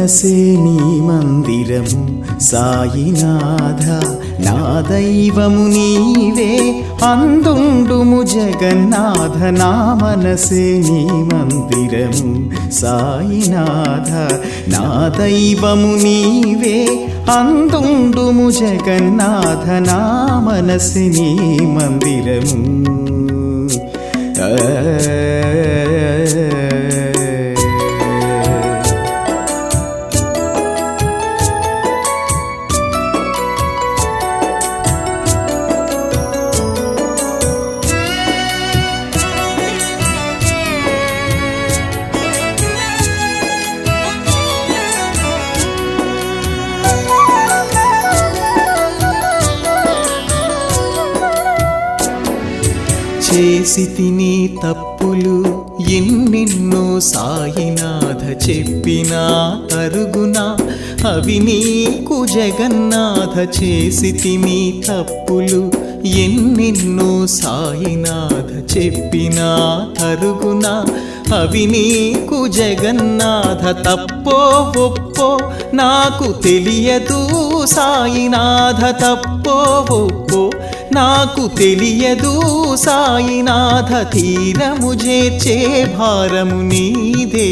మనసే నీ మందిరము సాయినాథ, నా దైవము నీవే అందుండుము జగన్నాథ. నా మనసే నీ మందిరము సాయినాథ, నా దైవము నీవే అందుండుము జగన్నాథ. నా మనసే నీ మందిరము. చేసి తిని తప్పులు ఎన్నెన్నో సాయినాథ, చెప్పినా తరుగునా అవి నీకు జగన్నాథ. చేసి తిని తప్పులు ఎన్నెన్నో సాయినాథ, చెప్పినా తరుగునా అవి నీకు జగన్నాథ. తప్పో ఒప్పో నాకు తెలియదు సాయినాథ, తప్పో ఒప్పో నాకు తెలియదు సాయినాథ. తీరము చేర్చే భారము నీదే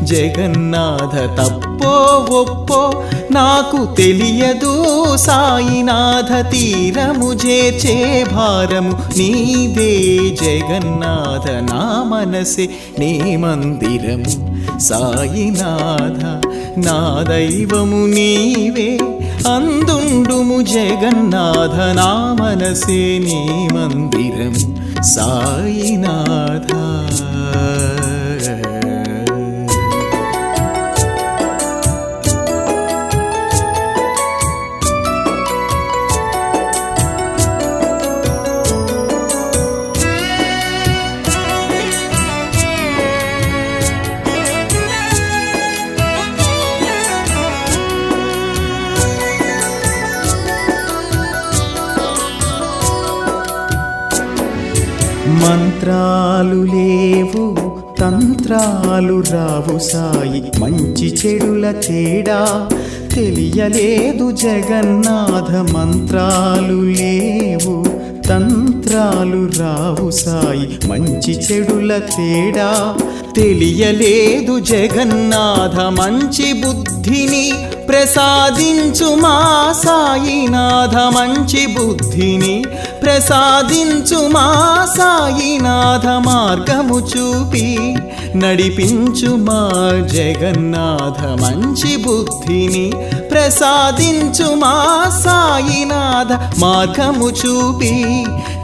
జగన్నాథ. తప్పో ఒప్పో నాకు తెలియదు సాయినాథ, తీరము చేర్చే భారము నీదే జగన్నాథ. నా మనసే నీ మందిరము సాయినాథ, నా దైవము నీవే అందుండుము జగన్నాథ. నా మనసే నీ మందిరము సాయినాథ. మంత్రాలు లేవు తంత్రాలు రావు సాయి, మంచి చెడుల తేడా తెలియలేదు జగన్నాథ. మంత్రాలు లేవు తంత్రాలు రావు సాయి, మంచి చెడుల తేడా తెలియలేదు జగన్నాథ. మంచి బుద్ధిని ప్రసాదించు మా సాయినాథ, మంచి బుద్ధిని ప్రసాదించు మా సాయినాథ. మార్గము చూపి నడిపించు మా జగన్నాథ, మంచి బుద్ధిని ప్రసాదించు మా సాయినాథ. మార్గము చూపి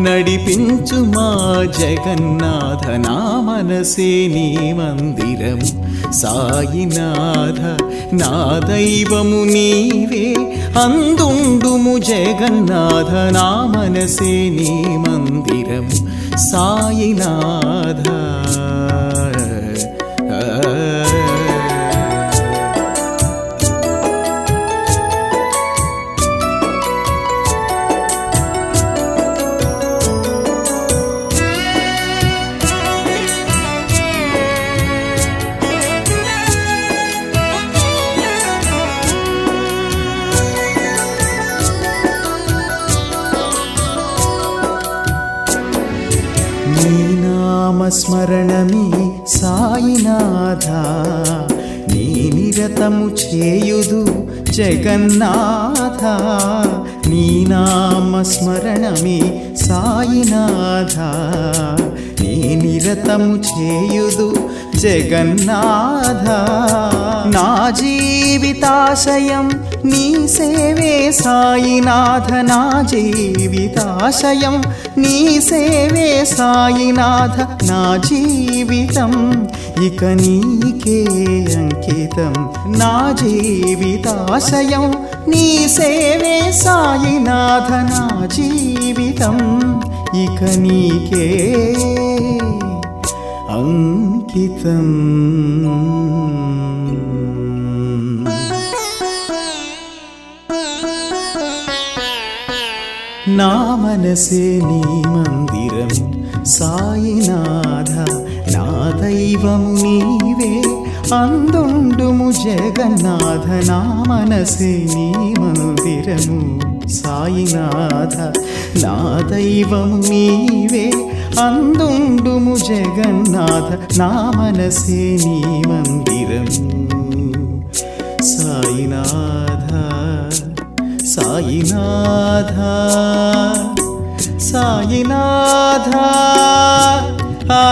నడిపించు మా జగన్నాథ. నా మనసే నీ మందిరము సాయినాథ, నా దైవము నీవే అందుండుము జగన్నాథ. నా మనసే నీ మందిరము సాయినాథ. నీ నామస్మరణమి సాయినాథ, నీ నిరతము చేయుదు జగన్నాథ. నీ నామస్మరణమి సాయినాథ, నీ నిరతము చేయుదు జగన్నాథ. నా జీవితాశయం నీ సేవే సాయినాథ, నా జీవితాశయం నీ సేవే సాయినాథ. నా జీవితం ఇక నీకే అంకితం, నా జీవితాశయం నీ సేవే సాయినాథ. నా జీవితం ఇక నీకే అంకితం. నా మనసే నీ మందిరం సాయినాథ, నా దైవము నీవే అందుండుము జగన్నాథ నా మనసే నీ మందిరము సాయినాథ నా దైవము నీవే అందుండుము జగన్నాథ నా మనసే నీ మందిరము సాయినాథ సాయినాథ సాయినాథ ఆ